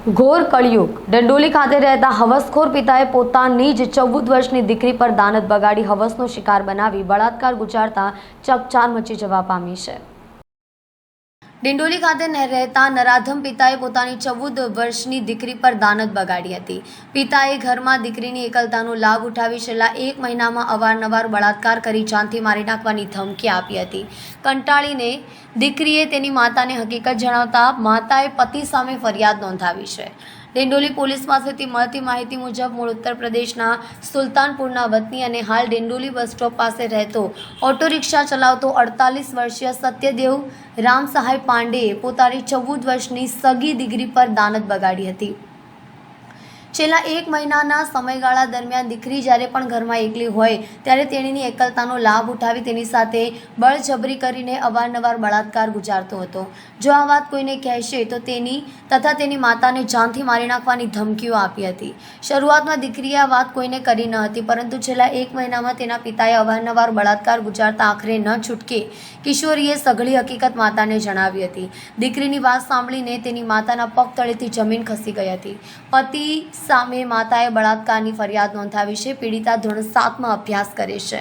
ઘોર કળિયુગ ડંડોલી ખાતે રહેતા હવસખોર પિતાએ પોતાની જ 14 વર્ષની દીકરી પર દાનત બગાડી હવસનો શિકાર બનાવી બળાત્કાર ગુજારતા ચકચાર મચી જવા પામી છે। ડિંડોલી ખાતે રહેતા નરાધમ પિતાએ પોતાની 14 વર્ષની દીકરી પર દાનત બગાડી હતી। પિતાએ ઘરમાં દીકરીની એકલતાનો લાભ ઉઠાવી છેલ્લા 1 મહિનામાં અવારનવાર બળાત્કાર કરી જાનથી મારી નાખવાની ધમકી આપી હતી। કંટાળીને દીકરીએ તેની માતાને હકીકત જણાવતા માતાએ પતિ સામે ફરિયાદ નોંધાવી છે। ડિંડોલી પોલીસ પાસેથી મળતી માહિતી મુજબ મૂળ ઉત્તર પ્રદેશના સુલતાનપુરના વતની અને હાલ ડિંડોલી બસ સ્ટોપ પાસે રહેતો ઓટો રિક્ષા ચલાવતો 48 વર્ષીય સત્યદેવ રામ સહાય પાંડેએ પોતાની 14 વર્ષની સગી દીકરી પર દાનત બગાડી હતી। છેલ્લા 1 મહિનાના સમયગાળા દરમિયાન દીકરી જ્યારે પણ ઘરમાં એકલી હોય ત્યારે તેણીની એકલતાનો લાભ ઉઠાવી તેની સાથે બળજબરી કરીને અવારનવાર બળાત્કાર ગુજારતો હતો। જો આ વાત કોઈને કહેશે તો તેની તથા તેની માતાને જાનથી મારી નાખવાની ધમકીઓ આપી હતી। શરૂઆતમાં દીકરીએ આ વાત કોઈને કરી ન હતી, પરંતુ છેલ્લા 1 મહિનામાં તેના પિતાએ અવારનવાર બળાત્કાર ગુજારતા આખરે ન છૂટકે કિશોરીએ સઘળી હકીકત માતાને જણાવી હતી। દીકરીની વાત સાંભળીને તેની માતાના પગ તળેથી જમીન ખસી ગઈ હતી। પતિ સામે માતાએ બળાત્કારની ફરિયાદ નોંધાવી છે। પીડિતા ધોરણ 7માં અભ્યાસ કરે છે।